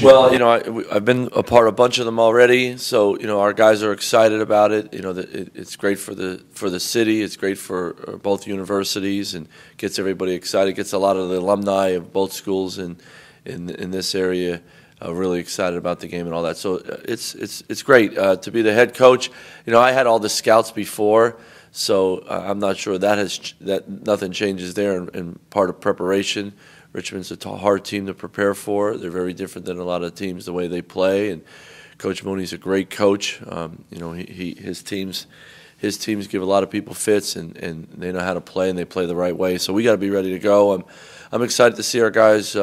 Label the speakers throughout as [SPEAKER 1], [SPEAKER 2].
[SPEAKER 1] Well, I've been a part of a bunch of them already, so our guys are excited about it. It's great for the city. It's great for both universities, and gets everybody excited. Gets a lot of the alumni of both schools in this area really excited about the game and all that. So it's great to be the head coach. I had all the scouts before, so I'm not sure that nothing changes there in part of preparation. Richmond's a hard team to prepare for. They're very different than a lot of teams the way they play, and Coach Mooney's a great coach. His teams give a lot of people fits, and they know how to play, and they play the right way. So we got to be ready to go. I'm excited to see our guys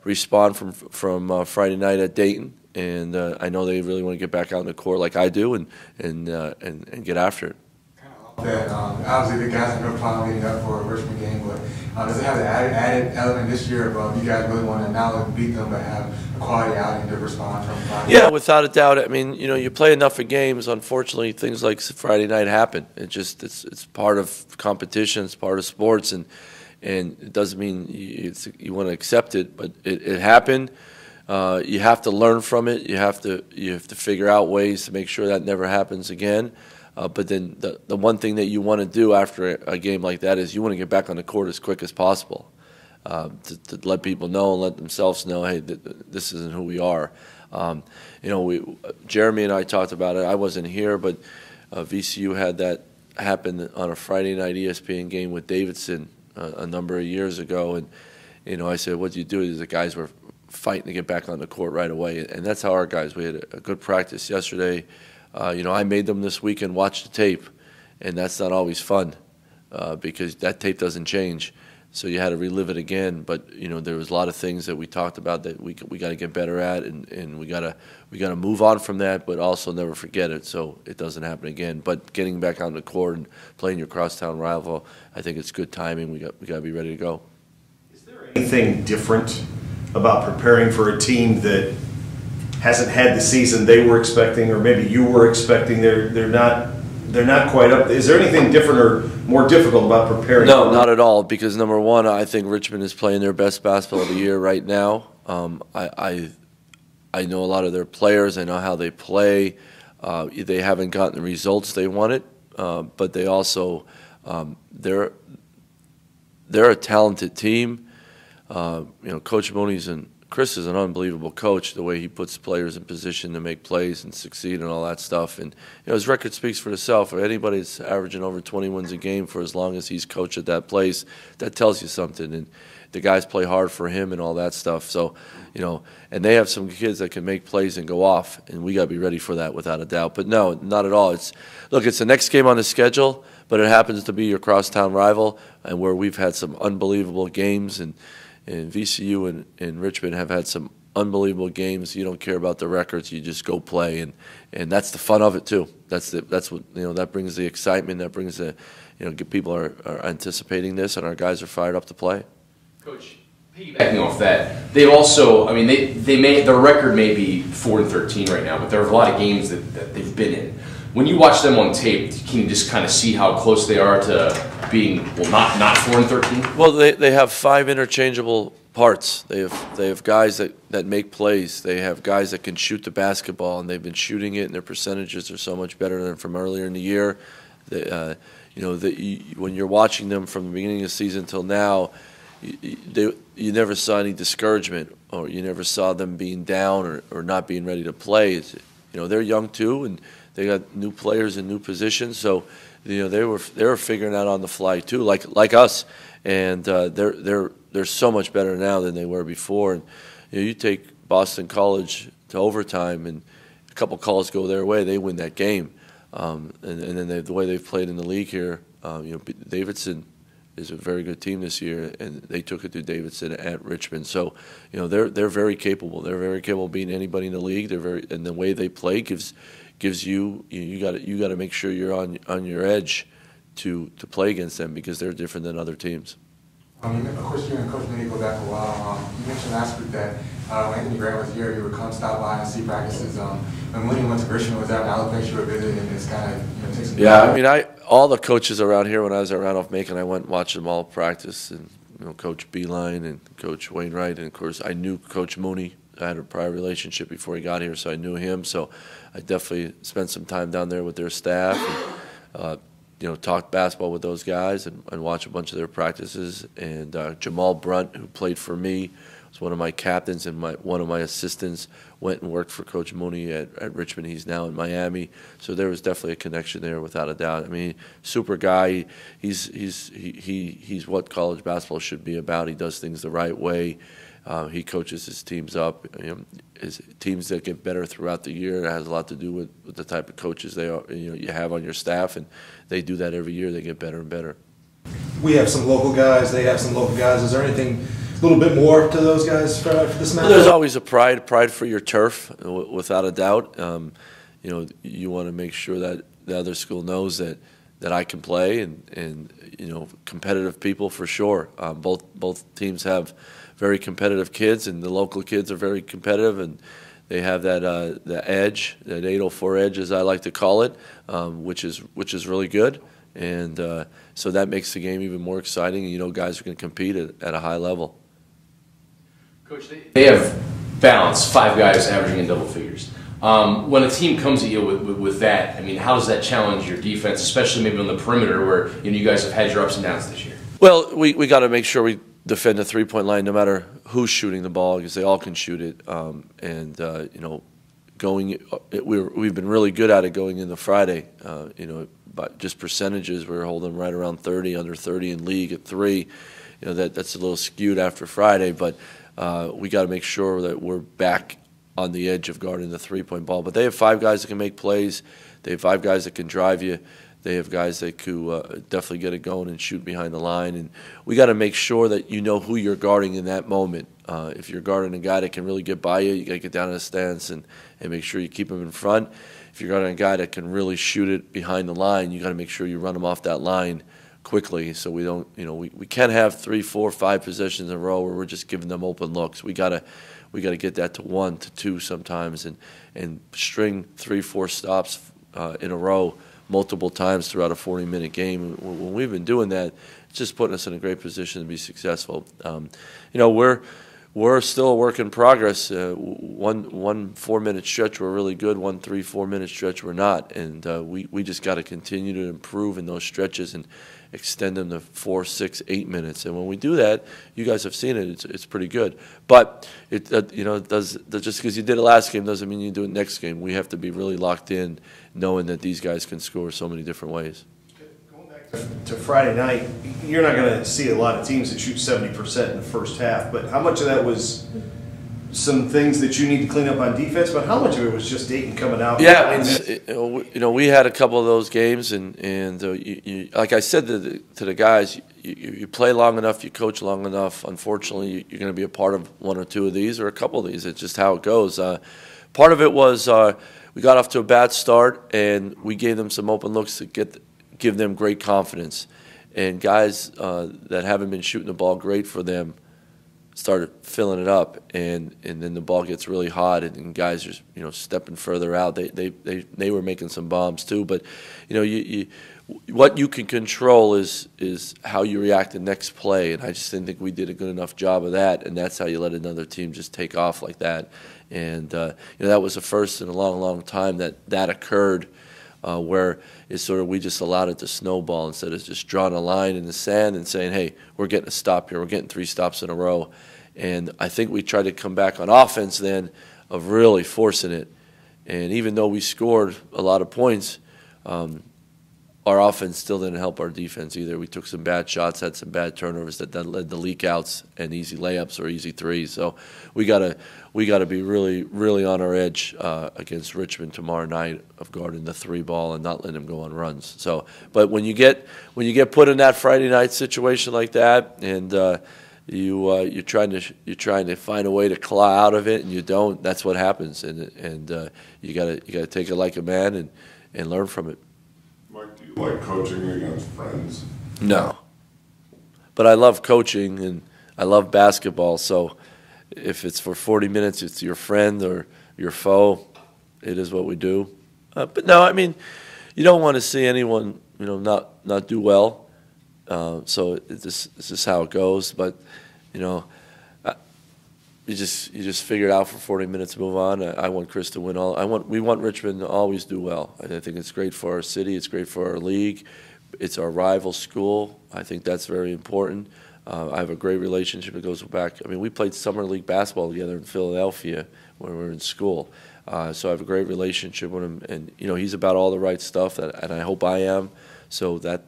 [SPEAKER 1] respond from Friday night at Dayton, and I know they really want to get back out on the court like I do, and get after it.
[SPEAKER 2] That obviously the guys are no problem leading up for a Richmond game, but does it have the added element this year of you guys really want to not only beat them but have a quality outing to respond from Friday?
[SPEAKER 1] Yeah, without a doubt. I mean, you play enough of games. Unfortunately, things like Friday night happen. It's part of competition. It's part of sports, and it doesn't mean you want to accept it, but it happened. You have to learn from it. You have to figure out ways to make sure that never happens again. But then the one thing that you want to do after a game like that is you want to get back on the court as quick as possible to let people know and let themselves know, hey, this isn't who we are. Jeremy and I talked about it. I wasn't here, but VCU had that happen on a Friday night ESPN game with Davidson a number of years ago. And, I said, what do you do? The guys were fighting to get back on the court right away. And that's how our guys, we had a good practice yesterday. I made them this weekend watch the tape, and that's not always fun because that tape doesn't change. So you had to relive it again. But there was a lot of things that we talked about that we got to get better at, and we got to move on from that, but also never forget it so it doesn't happen again. But getting back on the court and playing your crosstown rival, I think it's good timing. We got to be ready to go.
[SPEAKER 3] Is there anything different about preparing for a team that hasn't had the season they were expecting, or maybe you were expecting? They're not quite up. Is there anything different or more difficult about preparing?
[SPEAKER 1] No, not at all. Because number one, I think Richmond is playing their best basketball of the year right now. I know a lot of their players. I know how they play. They haven't gotten the results they wanted, but they also they're a talented team. Coach Mooney's Chris is an unbelievable coach, the way he puts players in position to make plays and succeed and all that stuff. And his record speaks for itself. If anybody's averaging over 20 wins a game for as long as he's coached at that place, that tells you something. And the guys play hard for him and all that stuff. So, and they have some kids that can make plays and go off, and we got to be ready for that without a doubt. But no, not at all. It's the next game on the schedule, but it happens to be your crosstown rival, and where we've had some unbelievable games, and VCU and Richmond have had some unbelievable games. You don't care about the records; you just go play, and that's the fun of it too. That's what that brings the excitement. That brings the people are anticipating this, and our guys are fired up to play.
[SPEAKER 4] Coach, piggybacking off that, they've also, their record may be 4-13 right now, but there are a lot of games that they've been in. When you watch them on tape, can you just kind of see how close they are to being, not 4-13?
[SPEAKER 1] Well, they have 5 interchangeable parts. They have guys that make plays. They have guys that can shoot the basketball, and they've been shooting it, and their percentages are so much better than from earlier in the year. When you're watching them from the beginning of the season till now, you never saw any discouragement, or you never saw them being down or not being ready to play. They're young too, and they got new players in new positions, so they were figuring out on the fly too, like us, and they're so much better now than they were before. And you take Boston College to overtime, and a couple calls go their way, they win that game, and then the way they've played in the league here, Davidson is a very good team this year, and they took it to Davidson at Richmond. So, they're very capable. They're very capable of beating anybody in the league. And the way they play gives you got to make sure you're on your edge to play against them, because they're different than other teams.
[SPEAKER 2] Of course, you and Coach Mooney go back a while. You mentioned last week that when Anthony Grant was here, you would come stop by and see practices. When Mooney went to Richmond, was that an Alabama you were visiting, and it's kind of takes some time?
[SPEAKER 1] All the coaches around here, when I was at Randolph-Macon, I went and watched them all practice, and Coach Beeline and Coach Wainwright, and of course I knew Coach Mooney I had a prior relationship before he got here, so I knew him. So I definitely spent some time down there with their staff. And, talk basketball with those guys and watch a bunch of their practices. And Jamal Brunt, who played for me, was one of my captains, and one of my assistants went and worked for Coach Mooney at Richmond. He's now in Miami. So there was definitely a connection there, without a doubt. I mean, super guy. He's what college basketball should be about. He does things the right way. He coaches his teams up. His teams that get better throughout the year. It has a lot to do with the type of coaches you have on your staff, and they do that every year. They get better and better.
[SPEAKER 5] We have some local guys. They have some local guys. Is there anything a little bit more to those guys for this match?
[SPEAKER 1] Well, there's always a pride for your turf, without a doubt. You want to make sure that the other school knows that I can play, and competitive people for sure. Both teams have very competitive kids, and the local kids are very competitive, and they have that the edge, that 804 edge, as I like to call it, which is really good, and so that makes the game even more exciting. And guys are going to compete at a high level.
[SPEAKER 4] Coach, they have balance, 5 guys averaging in double figures. When a team comes at you with that, I mean, how does that challenge your defense, especially maybe on the perimeter, where you guys have had your ups and downs this year?
[SPEAKER 1] Well, we got to make sure we defend the three-point line no matter who's shooting the ball, because they all can shoot it. We've been really good at it going into Friday. But just percentages, we're holding right around 30, under 30 in league at 3. That's a little skewed after Friday, but we got to make sure that we're back on the edge of guarding the three-point ball. But they have 5 guys that can make plays. They have 5 guys that can drive you. They have guys that could definitely get it going and shoot behind the line. And we got to make sure that you know who you're guarding in that moment. If you're guarding a guy that can really get by you, you got to get down in the stance and make sure you keep him in front. If you're guarding a guy that can really shoot it behind the line, you got to make sure you run him off that line quickly, so we don't, we can't have 3, 4, 5 possessions in a row where we're just giving them open looks. We gotta get that to 1 to 2 sometimes, and string 3, 4 stops in a row multiple times throughout a 40-minute game. When we've been doing that, it's just putting us in a great position to be successful. We're still a work in progress. One 4-minute stretch we're really good. 1 3, 4-minute stretch we're not, and we just got to continue to improve in those stretches and extend them to 4, 6, 8 minutes. And when we do that, you guys have seen it. It's pretty good. But it does just because you did it last game doesn't mean you do it next game. We have to be really locked in, knowing that these guys can score so many different ways.
[SPEAKER 3] Going back to Friday night, you're not going to see a lot of teams that shoot 70% in the first half. But how much of that was some things that you need to clean up on defense, but how much of it was just Dayton coming out?
[SPEAKER 1] Yeah, we had a couple of those games, and like I said to the guys, you play long enough, you coach long enough. Unfortunately, you're going to be a part of 1 or 2 of these or a couple of these. It's just how it goes. Part of it was we got off to a bad start, and we gave them some open looks to give them great confidence. And guys that haven't been shooting the ball great for them started filling it up, and then the ball gets really hot, and guys are stepping further out. They were making some bombs too, but what you can control is how you react the next play, and I just didn't think we did a good enough job of that, and that's how you let another team just take off like that. And that was the first in a long time that occurred, where it's sort of we just allowed it to snowball instead of just drawing a line in the sand and saying, hey, we're getting a stop here. We're getting 3 stops in a row. And I think we tried to come back on offense then of really forcing it. And even though we scored a lot of points, our offense still didn't help our defense either. We took some bad shots, had some bad turnovers that led to leak outs and easy layups or easy threes. So we gotta be really on our edge against Richmond tomorrow night of guarding the 3 ball and not letting them go on runs. So, but when you get put in that Friday night situation like that, and you're trying to find a way to claw out of it, and you don't, that's what happens. And you gotta take it like a man and learn from it.
[SPEAKER 6] Mike, do you like coaching against friends?
[SPEAKER 1] No. But I love coaching, and I love basketball, so if it's for 40 minutes, it's your friend or your foe, it is what we do. But no, I mean, you don't want to see anyone, not do well. So this is how it goes. But, you just figure it out for 40 minutes, move on. I want Chris to win all. We want Richmond to always do well. I think it's great for our city. It's great for our league. It's our rival school. I think that's very important. I have a great relationship that goes back. I mean, we played summer league basketball together in Philadelphia when we were in school. So I have a great relationship with him, and he's about all the right stuff, and I hope I am. So that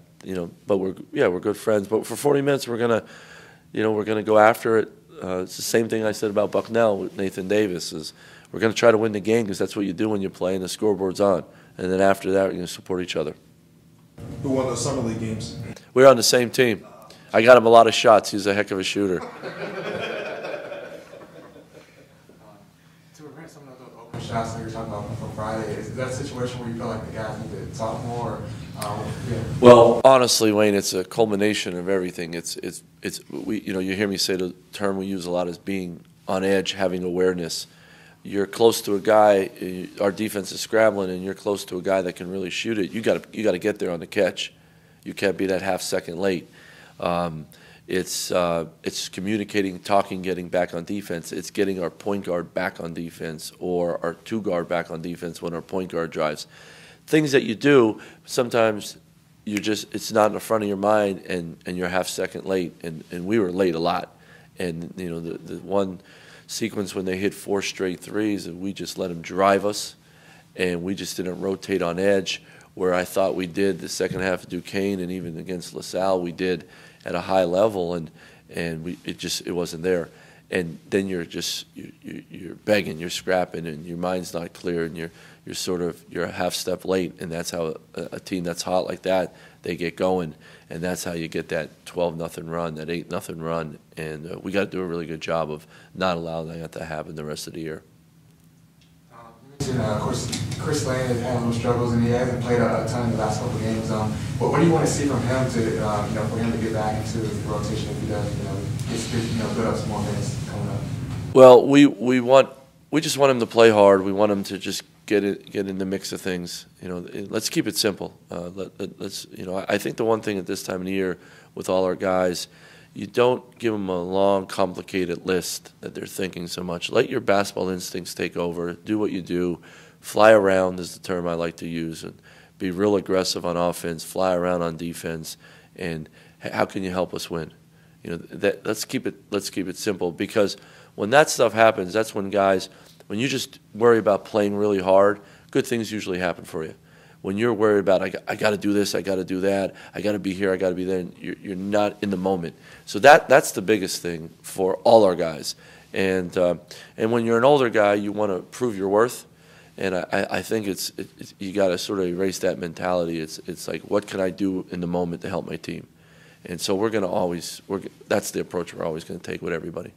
[SPEAKER 1] but we're good friends. But for 40 minutes, we're gonna go after it. It's the same thing I said about Bucknell with Nathan Davis. Is we're gonna try to win the game because that's what you do when you play and the scoreboard's on. And then after that, we're gonna support each other.
[SPEAKER 5] Who won those summer league games?
[SPEAKER 1] We're on the same team. I got him a lot of shots. He's a heck of a shooter.
[SPEAKER 2] To prevent some of those open shots that you're talking about from Friday, is that a situation where you feel like the guys need to talk more?
[SPEAKER 1] Well, honestly, Wayne, it's a culmination of everything. You hear me say the term we use a lot is being on edge, having awareness. You're close to a guy. Our defense is scrambling, and you're close to a guy that can really shoot it. You got to get there on the catch. You can't be that half second late. It's communicating, talking, getting back on defense. It's getting our point guard back on defense or our two guard back on defense when our point guard drives. Things that you do, sometimes it's not in the front of your mind and you're half second late, and we were late a lot. And the one sequence when they hit 4 straight threes, and we just let them drive us, and we just didn't rotate on edge where I thought we did the second half of Duquesne, and even against LaSalle we did at a high level, and it wasn't there. And then you're begging, you're scrapping, and your mind's not clear, and you're a half step late, and that's how a team that's hot like that, they get going, and that's how you get that 12-0 run, that 8-0 run, and we got to do a really good job of not allowing that to happen the rest of the year.
[SPEAKER 2] You mentioned, of course, Chris Lane has had a little struggles, and he hasn't played a ton in the last couple of games. What do you want to see from him to, for him to get back into the rotation if he does, build up some more minutes coming up?
[SPEAKER 1] Well, we just want him to play hard. We want him to just get in the mix of things. Let's keep it simple. I think the one thing at this time of the year with all our guys, you don't give them a long, complicated list that they're thinking so much. Let your basketball instincts take over. Do what you do. Fly around is the term I like to use, and be real aggressive on offense. Fly around on defense, and how can you help us win? Let's keep it simple, because when that stuff happens, that's when when you just worry about playing really hard, good things usually happen for you. When you're worried about, I got to do this, I got to do that, I got to be here, I got to be there, and you're not in the moment. So that's the biggest thing for all our guys. And when you're an older guy, you want to prove your worth. And I think you got to sort of erase that mentality. It's like, what can I do in the moment to help my team? And so that's the approach we're always going to take with everybody.